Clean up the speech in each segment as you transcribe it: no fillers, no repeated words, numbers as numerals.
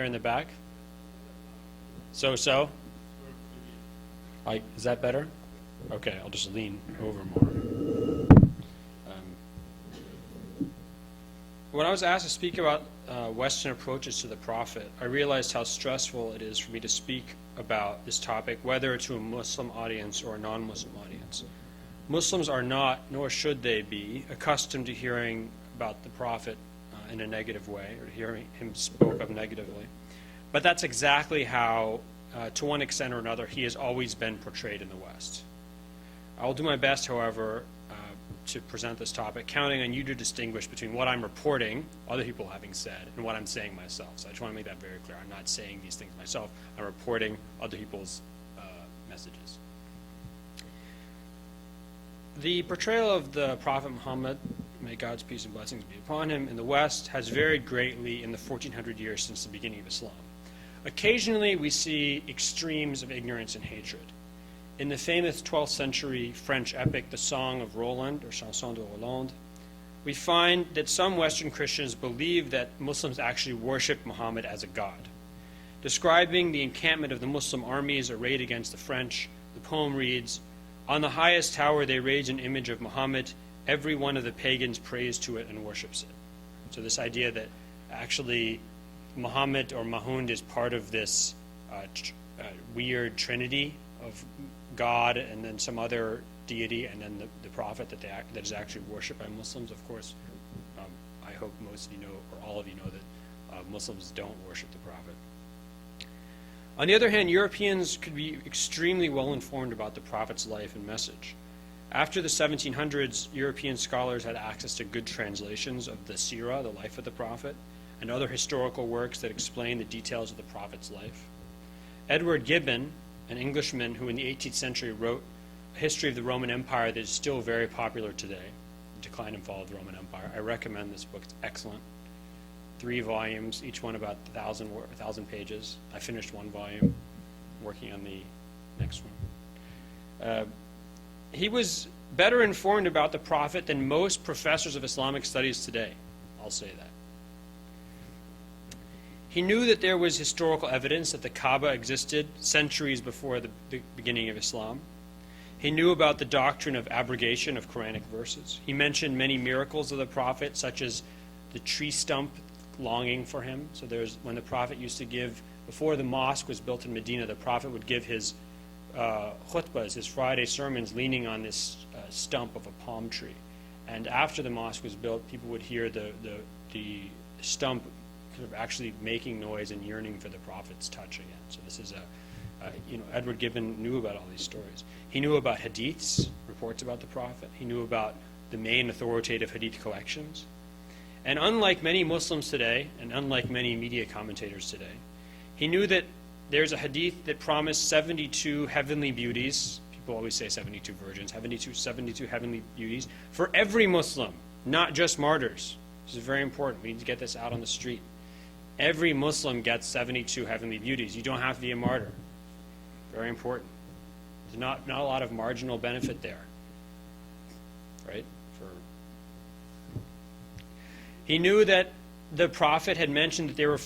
there in the back? So? Is that better? Okay, I'll just lean over more. When I was asked to speak about Western approaches to the prophet, I realized how stressful it is for me to speak about this topic, whether to a Muslim audience or a non-Muslim audience. Muslims are not, nor should they be, accustomed to hearing about the prophet in a negative way, or hearing him spoke of negatively. But that's exactly how, to one extent or another, he has always been portrayed in the West. I will do my best, however, to present this topic, counting on you to distinguish between what I'm reporting, other people having said, and what I'm saying myself. So I just want to make that very clear. I'm not saying these things myself. I'm reporting other people's messages. The portrayal of the Prophet Muhammad, may God's peace and blessings be upon him, in the West has varied greatly in the 1400 years since the beginning of Islam. Occasionally we see extremes of ignorance and hatred. In the famous 12th century French epic, The Song of Roland, or Chanson de Roland, we find that some Western Christians believe that Muslims actually worship Muhammad as a god. Describing the encampment of the Muslim armies arrayed against the French, the poem reads, "On the highest tower they raise an image of Muhammad. Every one of the pagans prays to it and worships it." So this idea that actually Muhammad or Mahund is part of this weird trinity of God and then some other deity and then the prophet that is actually worshipped by Muslims. Of course, I hope most of you know, or all of you know, that Muslims don't worship the prophet. On the other hand, Europeans could be extremely well informed about the prophet's life and message. After the 1700s, European scholars had access to good translations of the Sirah, the life of the prophet, and other historical works that explain the details of the prophet's life. Edward Gibbon, an Englishman who in the 18th century wrote a history of the Roman Empire that is still very popular today, The Decline and Fall of the Roman Empire. I recommend this book. It's excellent. 3 volumes, each one about 1,000 pages. I finished 1 volume, working on the next one. He was better informed about the prophet than most professors of Islamic studies today. I'll say that. He knew that there was historical evidence that the Kaaba existed centuries before the beginning of Islam. He knew about the doctrine of abrogation of Quranic verses. He mentioned many miracles of the prophet, such as the tree stump longing for him. So when the prophet used to give, before the mosque was built in Medina, the prophet would give his khutbahs, his Friday sermons, leaning on this stump of a palm tree. And after the mosque was built, people would hear the stump kind of actually making noise and yearning for the prophet's touch again. So this is Edward Gibbon knew about all these stories. He knew about hadiths, reports about the prophet. He knew about the main authoritative hadith collections. And unlike many Muslims today, and unlike many media commentators today, he knew that there's a hadith that promised 72 heavenly beauties. People always say 72 virgins, 72 heavenly beauties for every Muslim, not just martyrs. This is very important. We need to get this out on the street. Every Muslim gets 72 heavenly beauties. You don't have to be a martyr. Very important. There's not a lot of marginal benefit there, right? He knew that the prophet had mentioned that there were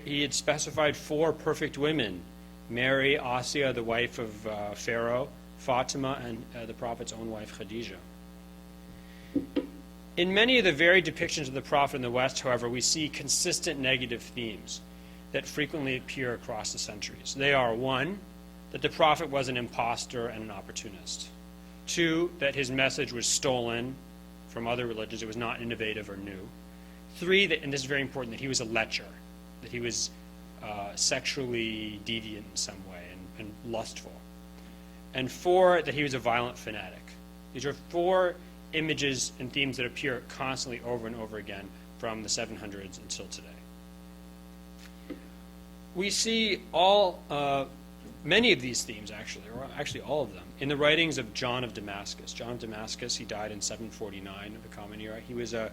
he had specified 4 perfect women: Mary, Asiya, the wife of Pharaoh, Fatima, and the prophet's own wife, Khadijah. In many of the varied depictions of the prophet in the West, however, we see consistent negative themes that frequently appear across the centuries. They are: 1, that the prophet was an impostor and an opportunist; 2, that his message was stolen from other religions, it was not innovative or new; 3, that, and this is very important, that he was a lecher, that he was sexually deviant in some way and lustful; and 4, that he was a violent fanatic. These are 4 images and themes that appear constantly over and over again from the 700s until today. We see many of these themes, actually, or actually all of them, in the writings of John of Damascus. John of Damascus, he died in 749 of the Common Era. He was a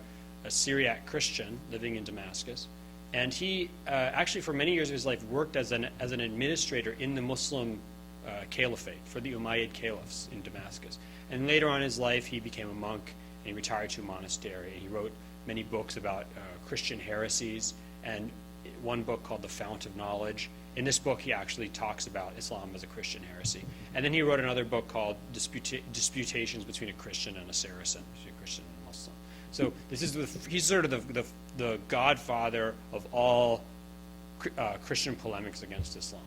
Syriac Christian living in Damascus. And he actually, for many years of his life, worked as an administrator in the Muslim caliphate for the Umayyad caliphs in Damascus. And later on in his life, he became a monk and he retired to a monastery. He wrote many books about Christian heresies. And one book called The Fount of Knowledge. In this book, he actually talks about Islam as a Christian heresy. And then he wrote another book called Disputations Between a Christian and a Saracen, between a Christian and a Muslim. So he's sort of the godfather of all Christian polemics against Islam.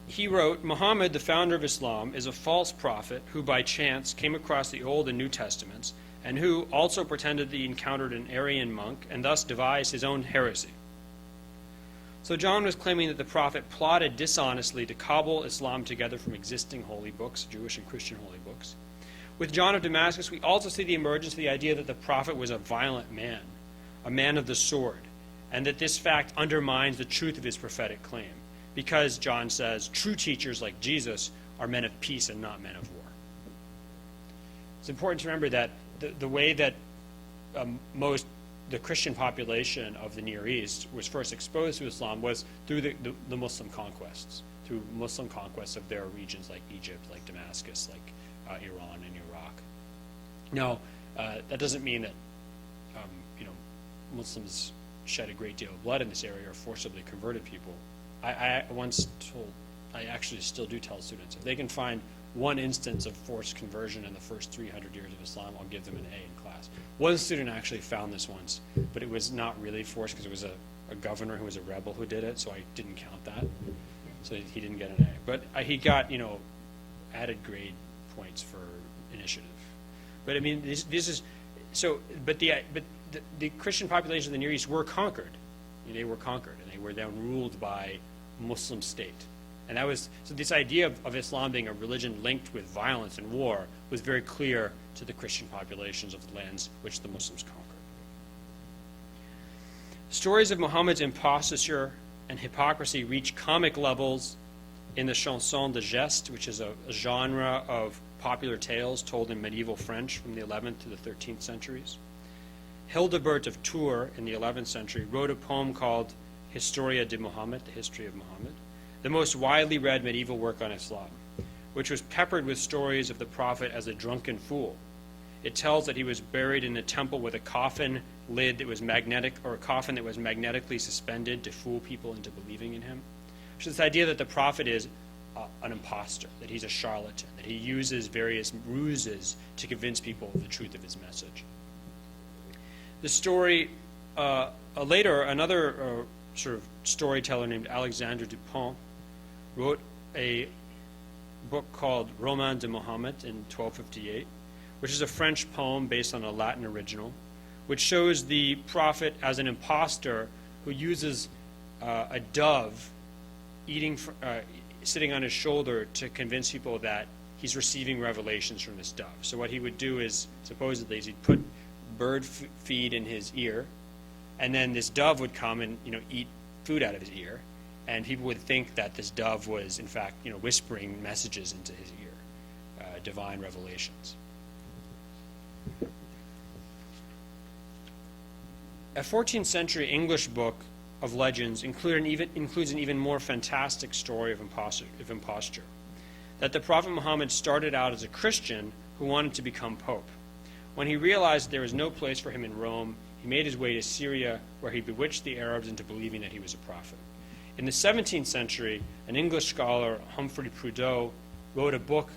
He wrote, Muhammad, the founder of Islam, is a false prophet who by chance came across the Old and New Testaments, and who also pretended that he encountered an Arian monk and thus devised his own heresy. So John was claiming that the prophet plotted dishonestly to cobble Islam together from existing holy books, Jewish and Christian holy books. With John of Damascus, we also see the emergence of the idea that the prophet was a violent man, a man of the sword, and that this fact undermines the truth of his prophetic claim, because, John says, true teachers like Jesus are men of peace and not men of war. It's important to remember that the way that the Christian population of the Near East was first exposed to Islam was through the Muslim conquests, through Muslim conquests of their regions like Egypt, like Damascus, like Iran and Iraq. Now, that doesn't mean that Muslims shed a great deal of blood in this area or forcibly converted people. I actually still do tell students, if they can find one instance of forced conversion in the first 300 years of Islam, I'll give them an A in class. One student actually found this once, but it was not really forced because it was a governor who was a rebel who did it, so I didn't count that. So he didn't get an A. But he got, added grade points for initiative. But I mean, this is, so, but the Christian population of the Near East were conquered. They were conquered, and they were then ruled by a Muslim state. And that was, so this idea of Islam being a religion linked with violence and war was very clear to the Christian populations of the lands which the Muslims conquered. Stories of Muhammad's imposture and hypocrisy reach comic levels in the chanson de geste, which is a genre of popular tales told in medieval French from the 11th to the 13th centuries. Hildebert of Tours in the 11th century wrote a poem called Historia de Muhammad, the history of Muhammad, the most widely read medieval work on Islam, which was peppered with stories of the prophet as a drunken fool. It tells that he was buried in a temple with a coffin lid that was magnetic, or a coffin that was magnetically suspended to fool people into believing in him. So this idea that the prophet is an imposter, that he's a charlatan, that he uses various ruses to convince people of the truth of his message. The story, later, another sort of storyteller named Alexandre Dupont wrote a book called Roman de Mohammed in 1258, which is a French poem based on a Latin original, which shows the prophet as an impostor who uses a dove sitting on his shoulder to convince people that he's receiving revelations from this dove. So what he would do is, supposedly, is he'd put bird feed in his ear, and then this dove would come and eat food out of his ear, and people would think that this dove was in fact whispering messages into his ear, divine revelations. A 14th century English book of legends includes an even more fantastic story of imposture, that the Prophet Muhammad started out as a Christian who wanted to become pope. When he realized there was no place for him in Rome, he made his way to Syria, where he bewitched the Arabs into believing that he was a prophet. In the 17th century, an English scholar, Humphrey Prideaux, wrote a book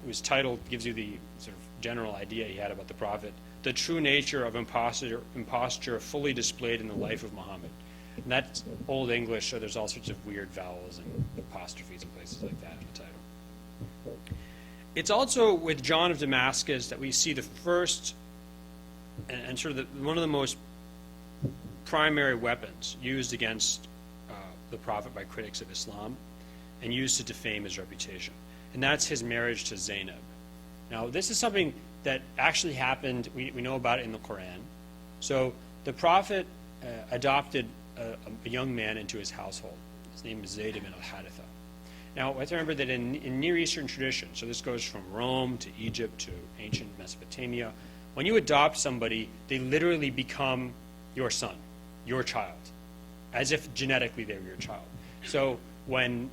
whose title gives you the sort of general idea he had about the prophet, The True Nature of Imposture Fully Displayed in the Life of Muhammad. And that's Old English, so there's all sorts of weird vowels and apostrophes and places like that in the title. It's also with John of Damascus that we see the first and sort of one of the most primary weapons used against the prophet by critics of Islam and used to defame his reputation. And that's his marriage to Zainab. Now, this is something that actually happened. We know about it in the Quran. So the prophet adopted a young man into his household. His name is Zayd ibn al-Haritha. Now, let's remember that in Near Eastern tradition, so this goes from Rome to Egypt to ancient Mesopotamia, when you adopt somebody, they literally become your son, your child, as if genetically they were your child. So when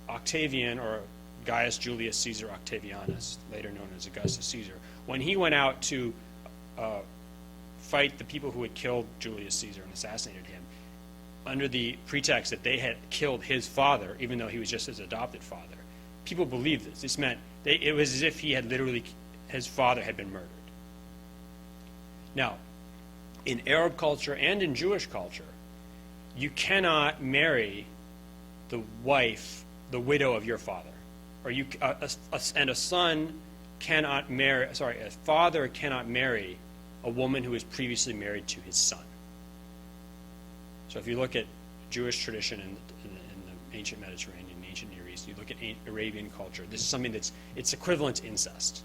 Octavian, or Gaius Julius Caesar Octavianus, later known as Augustus Caesar, when he went out to fight the people who had killed Julius Caesar and assassinated him under the pretext that they had killed his father, even though he was just his adopted father. People believed this. This meant it was as if his father had been murdered. Now, in Arab culture and in Jewish culture, you cannot marry the widow of your father, or a father cannot marry a woman who was previously married to his son. So if you look at Jewish tradition in the ancient Mediterranean, ancient Near East, you look at Arabian culture, this is something it's equivalent to incest.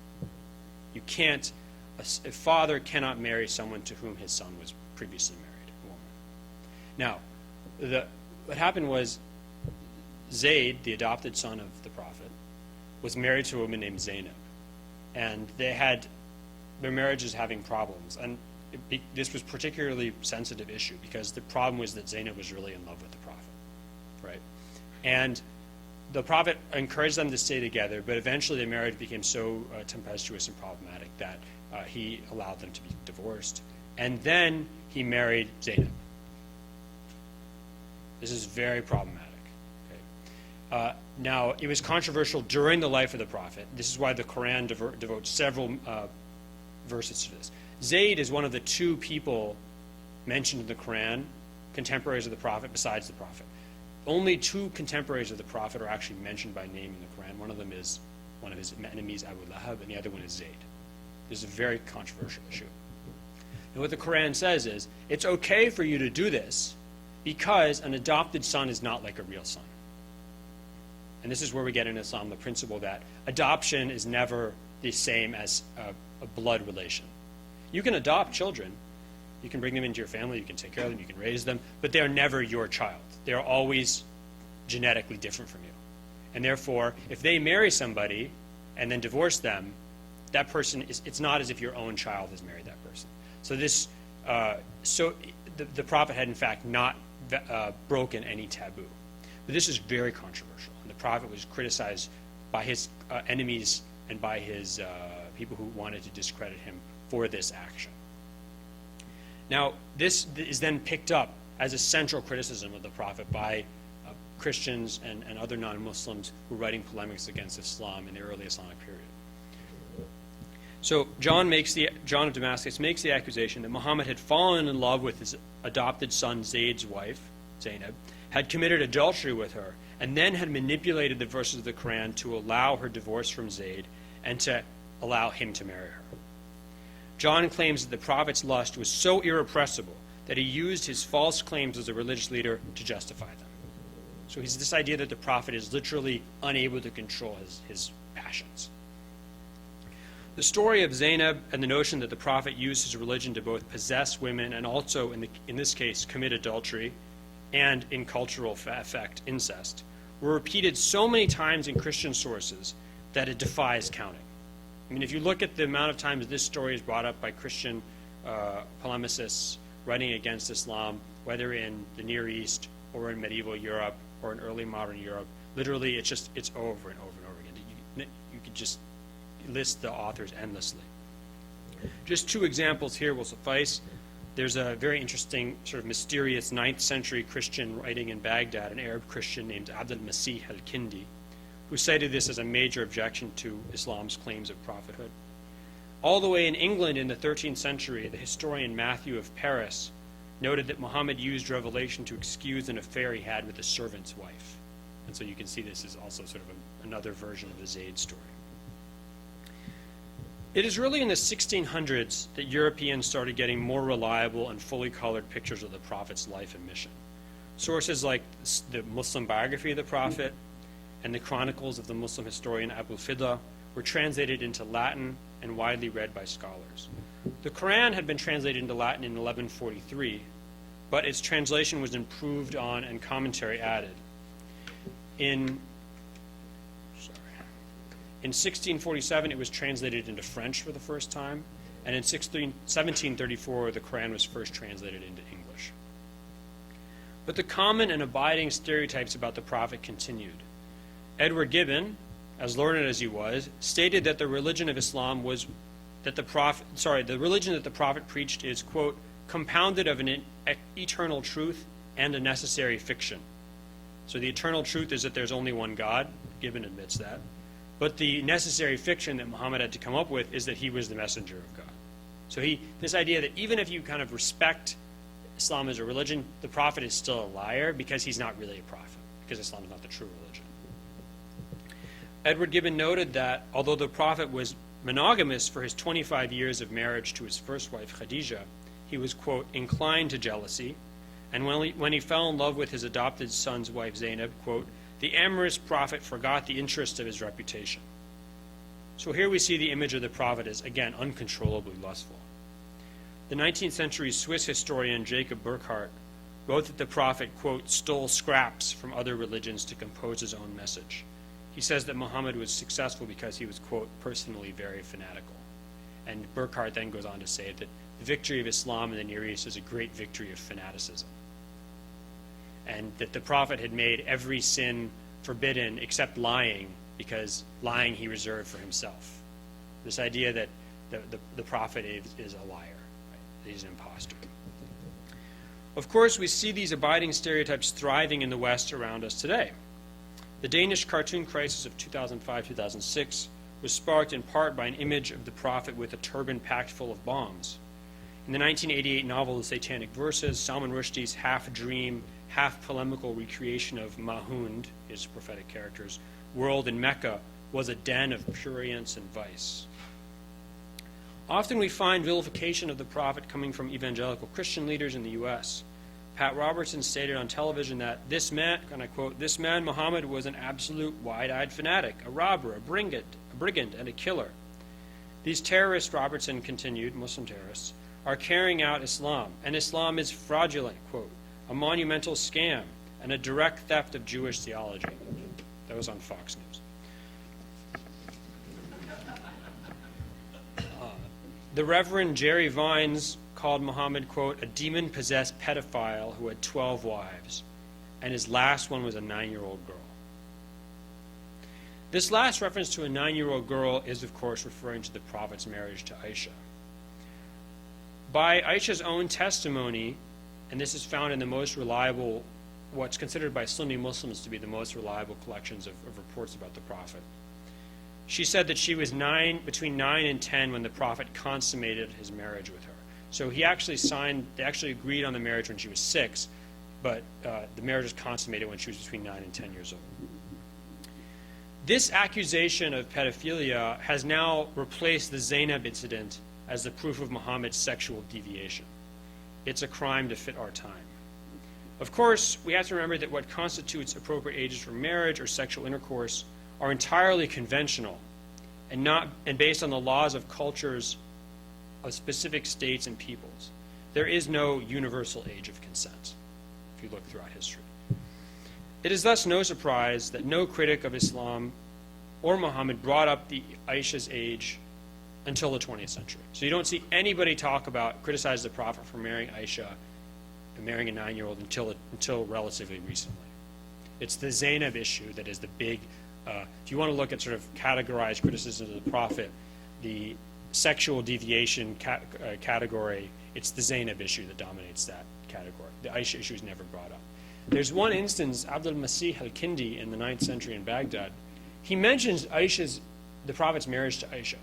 You can't, a father cannot marry someone to whom his son was previously married, a woman. Now, what happened was Zayd, the adopted son of the prophet, was married to a woman named Zainab. And their marriage is having problems. And this was a particularly sensitive issue because the problem was that Zainab was really in love with the prophet, right? And the prophet encouraged them to stay together, but eventually their marriage became so tempestuous and problematic that he allowed them to be divorced. And then he married Zainab. This is very problematic. Okay? Now, it was controversial during the life of the prophet. This is why the Quran devotes several verses to this. Zayd is one of the two people mentioned in the Quran, contemporaries of the prophet, besides the prophet. Only two contemporaries of the prophet are actually mentioned by name in the Quran. One of them is one of his enemies, Abu Lahab, and the other one is Zayd. This is a very controversial issue. And what the Quran says is, it's okay for you to do this because an adopted son is not like a real son. And this is where we get in Islam the principle that adoption is never the same as a blood relation. You can adopt children. You can bring them into your family. You can take care of them. You can raise them. But they are never your child. They are always genetically different from you. And therefore, if they marry somebody and then divorce them, that person it's not as if your own child has married that person. So the prophet had in fact not broken any taboo. But this is very controversial. And the prophet was criticized by his enemies and by his people who wanted to discredit him for this action. Now, this is then picked up as a central criticism of the prophet by Christians and other non-Muslims who were writing polemics against Islam in the early Islamic period. So John of Damascus makes the accusation that Muhammad had fallen in love with his adopted son Zayd's wife, Zainab, had committed adultery with her, and then had manipulated the verses of the Quran to allow her divorce from Zayd and to allow him to marry her. John claims that the prophet's lust was so irrepressible that he used his false claims as a religious leader to justify them. So he's this idea that the prophet is literally unable to control his passions. The story of Zainab and the notion that the prophet used his religion to both possess women and also, in this case, commit adultery and, in cultural effect, incest, were repeated so many times in Christian sources that it defies counting. I mean, if you look at the amount of times this story is brought up by Christian polemicists writing against Islam, whether in the Near East or in medieval Europe or in early modern Europe, literally it's over and over and over again. You could just list the authors endlessly. Just two examples here will suffice. There's a very interesting, sort of mysterious 9th century Christian writing in Baghdad, an Arab Christian named Abd al-Masih al-Kindi, who cited this as a major objection to Islam's claims of prophethood. All the way in England in the 13th century, the historian Matthew of Paris noted that Muhammad used revelation to excuse an affair he had with a servant's wife. And so you can see this is also sort of another version of the Zayd story. It is really in the 1600s that Europeans started getting more reliable and fully colored pictures of the prophet's life and mission. Sources like the Muslim biography of the prophet and the chronicles of the Muslim historian Abu Fida were translated into Latin and widely read by scholars. The Quran had been translated into Latin in 1143, but its translation was improved on and commentary added. In 1647, it was translated into French for the first time, and in 1734, the Quran was first translated into English. But the common and abiding stereotypes about the prophet continued. Edward Gibbon, as learned as he was, stated that the religion of Islam was that the religion that the prophet preached is, quote, compounded of an eternal truth and a necessary fiction. So the eternal truth is that there's only one God. Gibbon admits that. But the necessary fiction that Muhammad had to come up with is that he was the messenger of God. So this idea that even if you kind of respect Islam as a religion, the prophet is still a liar because he's not really a prophet, because Islam is not the true religion. Edward Gibbon noted that although the prophet was monogamous for his 25 years of marriage to his first wife, Khadijah, he was, quote, inclined to jealousy, and when he fell in love with his adopted son's wife, Zainab, quote, the amorous prophet forgot the interest of his reputation. So here we see the image of the prophet as, again, uncontrollably lustful. The 19th century Swiss historian Jacob Burckhardt wrote that the prophet, quote, stole scraps from other religions to compose his own message. He says that Muhammad was successful because he was, quote, personally very fanatical. And Burckhardt then goes on to say that the victory of Islam in the Near East is a great victory of fanaticism. And that the prophet had made every sin forbidden except lying, because lying he reserved for himself. This idea that the prophet is a liar, right? That he's an impostor. Of course, we see these abiding stereotypes thriving in the West around us today. The Danish cartoon crisis of 2005-2006 was sparked in part by an image of the prophet with a turban packed full of bombs. In the 1988 novel The Satanic Verses, Salman Rushdie's half-dream, half-polemical recreation of Mahund, his prophetic character's world in Mecca, was a den of prurience and vice. Often we find vilification of the prophet coming from evangelical Christian leaders in the U.S. Pat Robertson stated on television that this man, and I quote, this man, Muhammad, was an absolute wide-eyed fanatic, a robber, a brigand, and a killer. These terrorists, Robertson continued, Muslim terrorists, are carrying out Islam, and Islam is fraudulent, quote, a monumental scam, and a direct theft of Jewish theology. That was on Fox News. The Reverend Jerry Vines called Muhammad, quote, a demon-possessed pedophile who had 12 wives, and his last one was a 9-year-old girl. This last reference to a 9-year-old girl is, of course, referring to the prophet's marriage to Aisha. By Aisha's own testimony, and this is found in the most reliable, what's considered by Sunni Muslims to be the most reliable collections of reports about the prophet, she said that she was between 9 and 10 when the prophet consummated his marriage with her. So they actually agreed on the marriage when she was 6, but the marriage was consummated when she was between 9 and 10 years old. This accusation of pedophilia has now replaced the Zainab incident as the proof of Muhammad's sexual deviation. It's a crime to fit our time. Of course, we have to remember that what constitutes appropriate ages for marriage or sexual intercourse are entirely conventional and based on the laws of cultures of specific states and peoples. There is no universal age of consent, if you look throughout history. It is thus no surprise that no critic of Islam or Muhammad brought up the Aisha's age until the 20th century. So you don't see anybody criticize the prophet for marrying Aisha and marrying a 9-year-old until relatively recently. It's the Zainab issue that is the big, if you want to look at sort of categorized criticism of the prophet, the sexual deviation category, it's the Zainab issue that dominates that category. The Aisha issue is never brought up. There's one instance, Abdul Masih al-Kindi in the 9th century in Baghdad, he mentions the prophet's marriage to Aisha.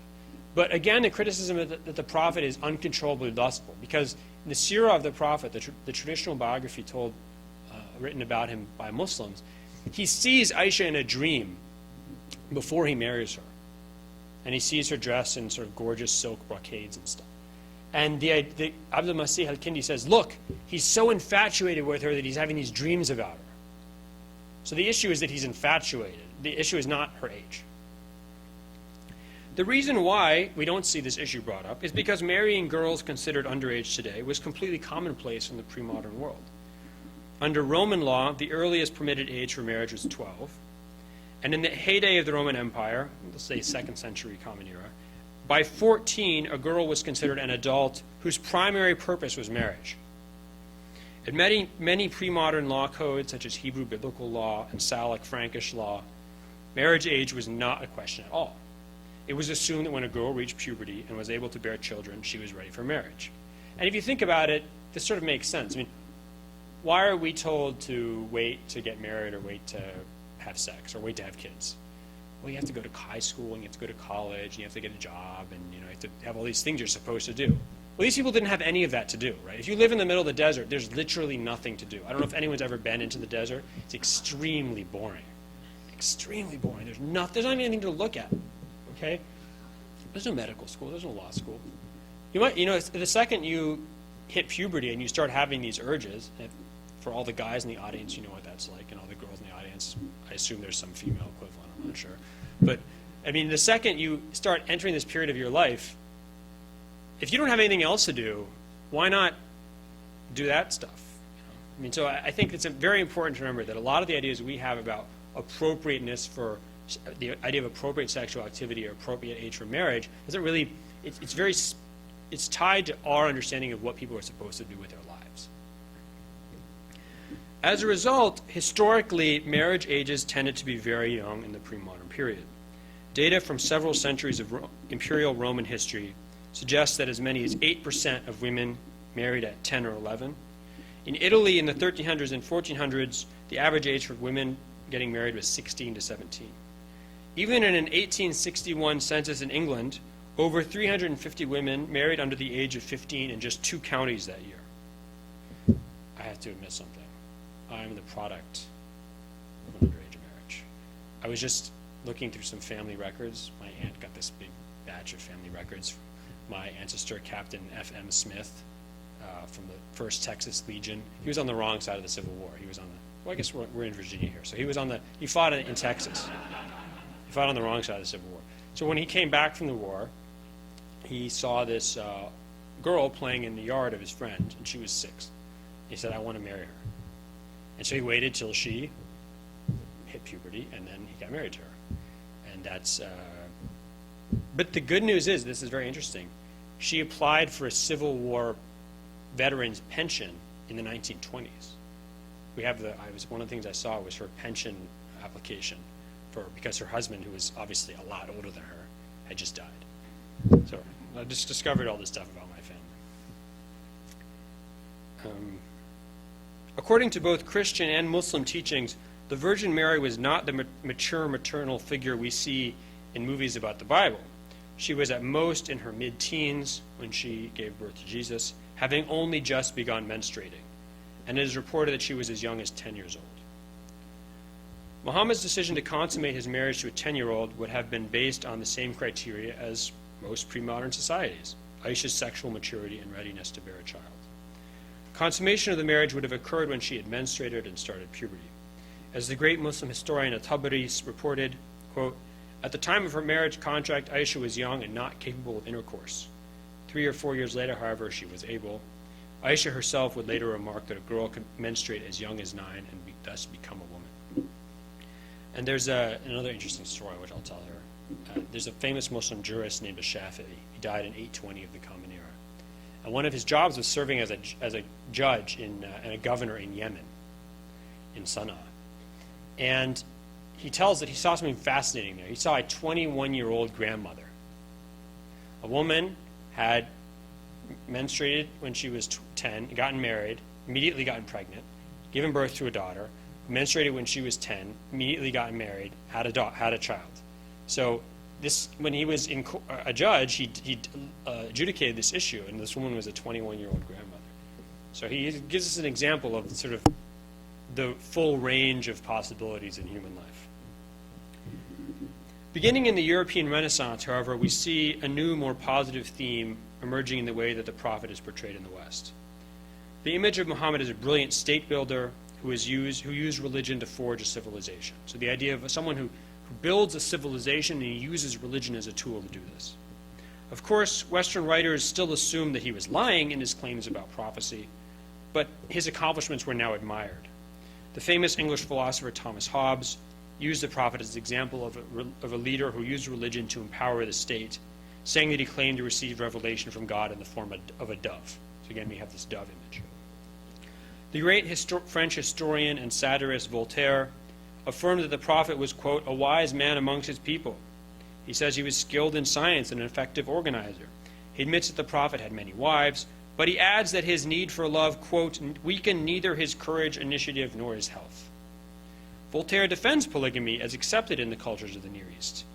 But again, the criticism is that the prophet is uncontrollably lustful, because in the seerah of the prophet, the traditional biography written about him by Muslims, he sees Aisha in a dream before he marries her. And he sees her dressed in sort of gorgeous silk brocades and stuff. And the Abdul Masih al-Kindi says, look, he's so infatuated with her that he's having these dreams about her. So the issue is that he's infatuated. The issue is not her age. The reason why we don't see this issue brought up is because marrying girls considered underage today was completely commonplace in the pre-modern world. Under Roman law, the earliest permitted age for marriage was 12. And in the heyday of the Roman Empire, let's say 2nd century Common Era, by 14, a girl was considered an adult whose primary purpose was marriage. In many pre-modern law codes, such as Hebrew biblical law and Salic Frankish law, marriage age was not a question at all. it was assumed that when a girl reached puberty and was able to bear children, she was ready for marriage. And if you think about it, this sort of makes sense. I mean, why are we told to wait to get married or wait to have sex or wait to have kids? Well, you have to go to high school and you have to go to college and you have to get a job and you have to have all these things you're supposed to do. Well, these people didn't have any of that to do, right? If you live in the middle of the desert, there's literally nothing to do. I don't know if anyone's ever been into the desert. It's extremely boring. Extremely boring. There's not even anything to look at, okay? There's no medical school. There's no law school. You might, the second you hit puberty and you start having these urges, and for all the guys in the audience, you know what that's like, and all the girls in the audience, I assume there's some female equivalent, I'm not sure. But, I mean, the second you start entering this period of your life, if you don't have anything else to do, why not do that stuff? I mean, so I think it's very important to remember that a lot of the ideas we have about appropriateness for the idea of appropriate sexual activity or appropriate age for marriage doesn't really, it's tied to our understanding of what people are supposed to do with their lives. As a result, historically, marriage ages tended to be very young in the pre-modern period. Data from several centuries of imperial Roman history suggests that as many as 8% of women married at 10 or 11. In Italy in the 1300s and 1400s, the average age for women getting married was 16 to 17. Even in an 1861 census in England, over 350 women married under the age of 15 in just 2 counties that year. I have to admit something. I am the product of an underage marriage. I was just looking through some family records. My aunt got this big batch of family records. My ancestor, Captain F.M. Smith, from the 1st Texas Legion. He was on the wrong side of the Civil War. He was on the, well, I guess we're in Virginia here. So he fought in Texas. He fought on the wrong side of the Civil War. So when he came back from the war, he saw this girl playing in the yard of his friend, and she was 6. He said, I want to marry her. And so he waited till she hit puberty, and then he got married to her. And that's, but the good news is, this is very interesting, she applied for a Civil War veteran's pension in the 1920s. We have one of the things I saw was her pension application because her husband, who was obviously a lot older than her, had just died. So I just discovered all this stuff about my family. According to both Christian and Muslim teachings, the Virgin Mary was not the mature maternal figure we see in movies about the Bible. She was at most in her mid-teens when she gave birth to Jesus, having only just begun menstruating, and it is reported that she was as young as 10 years old. Muhammad's decision to consummate his marriage to a 10-year-old would have been based on the same criteria as most pre-modern societies: Aisha's sexual maturity and readiness to bear a child. Consummation of the marriage would have occurred when she had menstruated and started puberty. As the great Muslim historian At-Tabari reported, quote, at the time of her marriage contract, Aisha was young and not capable of intercourse. 3 or 4 years later, however, she was able. Aisha herself would later remark that a girl could menstruate as young as 9 and thus become a woman. And there's another interesting story which I'll tell her. There's a famous Muslim jurist named Shafi'i. He died in 820 of the Common Era. And one of his jobs was serving as a judge and a governor in Yemen, in Sana'a. And he tells that he saw something fascinating there. He saw a 21-year-old grandmother. A woman had menstruated when she was 10, gotten married, immediately gotten pregnant, given birth to a daughter, menstruated when she was 10, immediately gotten married, had a child. So this, when he was a judge, he adjudicated this issue, and this woman was a 21-year-old grandmother. So he gives us an example of sort of the full range of possibilities in human life. Beginning in the European Renaissance, however, we see a new, more positive theme emerging in the way that the prophet is portrayed in the West. The image of Muhammad as a brilliant state builder who used religion to forge a civilization. So the idea of someone who builds a civilization and he uses religion as a tool to do this. Of course, Western writers still assume that he was lying in his claims about prophecy, but his accomplishments were now admired. The famous English philosopher Thomas Hobbes used the prophet as an example of a leader who used religion to empower the state, saying that he claimed to receive revelation from God in the form of a dove. So again, we have this dove image. The great French historian and satirist Voltaire affirmed that the prophet was, quote, a wise man amongst his people. He says he was skilled in science and an effective organizer. He admits that the prophet had many wives, but he adds that his need for love, quote, weakened neither his courage, initiative, nor his health. Voltaire defends polygamy as accepted in the cultures of the Near East,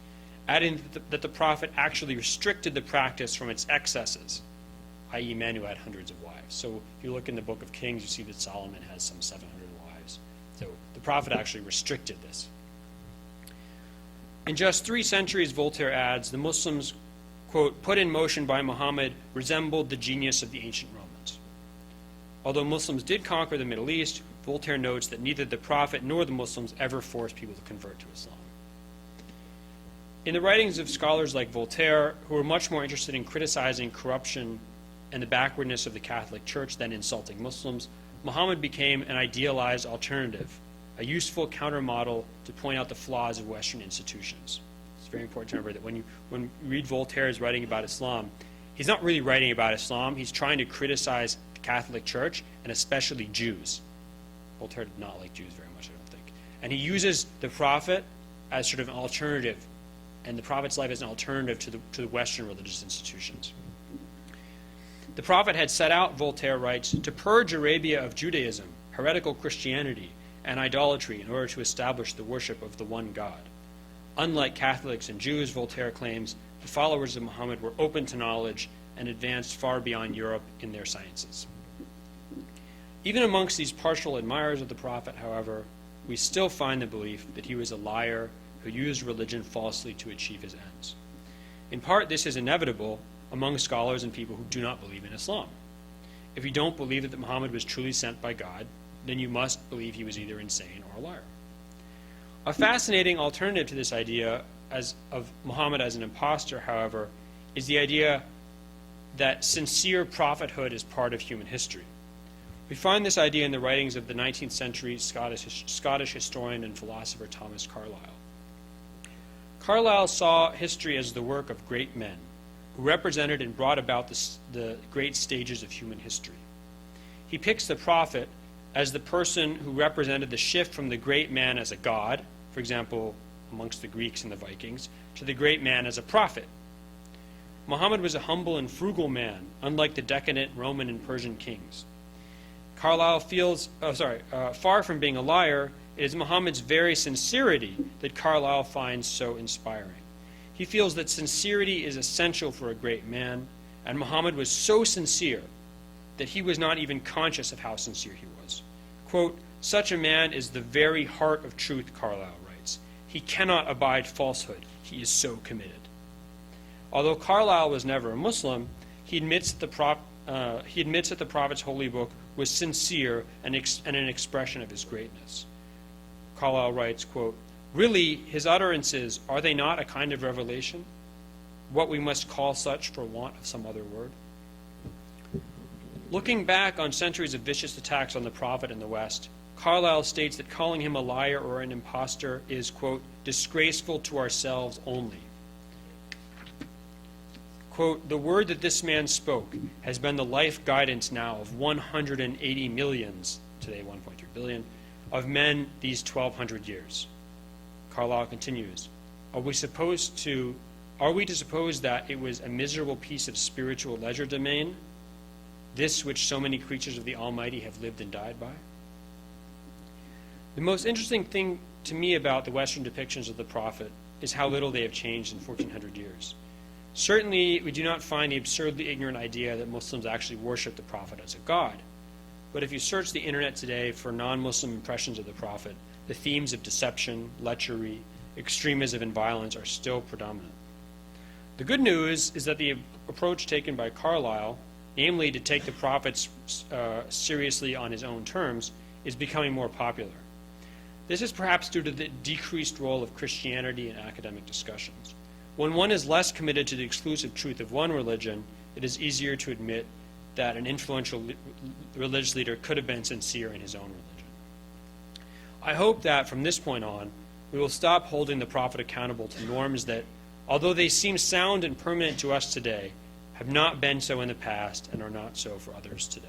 adding that the prophet actually restricted the practice from its excesses, i.e. men who had hundreds of wives. So if you look in the book of Kings, you see that Solomon has some 700 wives. So the prophet actually restricted this. In just 3 centuries, Voltaire adds, the Muslims, quote, put in motion by Muhammad resembled the genius of the ancient Romans. Although Muslims did conquer the Middle East, Voltaire notes that neither the prophet nor the Muslims ever forced people to convert to Islam. In the writings of scholars like Voltaire, who were much more interested in criticizing corruption and the backwardness of the Catholic Church than insulting Muslims, Muhammad became an idealized alternative, a useful countermodel to point out the flaws of Western institutions. It's very important to remember that when you read Voltaire's writing about Islam, he's not really writing about Islam, he's trying to criticize the Catholic Church, and especially Jews. Voltaire did not like Jews very much, I don't think. And he uses the prophet as sort of an alternative, and the prophet's life as an alternative to the Western religious institutions. The prophet had set out, Voltaire writes, to purge Arabia of Judaism, heretical Christianity, and idolatry in order to establish the worship of the one God. Unlike Catholics and Jews, Voltaire claims, the followers of Muhammad were open to knowledge and advanced far beyond Europe in their sciences. Even amongst these partial admirers of the prophet, however, we still find the belief that he was a liar who used religion falsely to achieve his ends. In part, this is inevitable among scholars and people who do not believe in Islam. If you don't believe that Muhammad was truly sent by God, then you must believe he was either insane or a liar. A fascinating alternative to this idea of Muhammad as an impostor, however, is the idea that sincere prophethood is part of human history. We find this idea in the writings of the 19th century Scottish historian and philosopher Thomas Carlyle. Carlyle saw history as the work of great men who represented and brought about the great stages of human history. He picks the prophet as the person who represented the shift from the great man as a god, for example, amongst the Greeks and the Vikings, to the great man as a prophet. Muhammad was a humble and frugal man, unlike the decadent Roman and Persian kings. Carlyle feels, far from being a liar, it is Muhammad's very sincerity that Carlyle finds so inspiring. He feels that sincerity is essential for a great man, and Muhammad was so sincere that he was not even conscious of how sincere he was. Quote, such a man is the very heart of truth, Carlyle writes. He cannot abide falsehood. He is so committed. Although Carlyle was never a Muslim, he admits that the prophet's holy book was sincere and an expression of his greatness. Carlyle writes, quote, really, his utterances, are they not a kind of revelation? What we must call such for want of some other word? Looking back on centuries of vicious attacks on the prophet in the West, Carlyle states that calling him a liar or an impostor is, quote, disgraceful to ourselves only. Quote, the word that this man spoke has been the life guidance now of 180 millions, today 1.3 billion, of men these 1,200 years. Carlyle continues, are we to suppose that it was a miserable piece of spiritual legerdemain, this which so many creatures of the Almighty have lived and died by? The most interesting thing to me about the Western depictions of the prophet is how little they have changed in 1,400 years. Certainly, we do not find the absurdly ignorant idea that Muslims actually worship the prophet as a god. But if you search the internet today for non-Muslim impressions of the prophet, the themes of deception, lechery, extremism, and violence are still predominant. The good news is that the approach taken by Carlyle, namely to take the prophets seriously on his own terms, is becoming more popular. This is perhaps due to the decreased role of Christianity in academic discussions. When one is less committed to the exclusive truth of one religion, it is easier to admit that an influential religious leader could have been sincere in his own religion. I hope that from this point on, we will stop holding the prophet accountable to norms that, although they seem sound and permanent to us today, have not been so in the past and are not so for others today.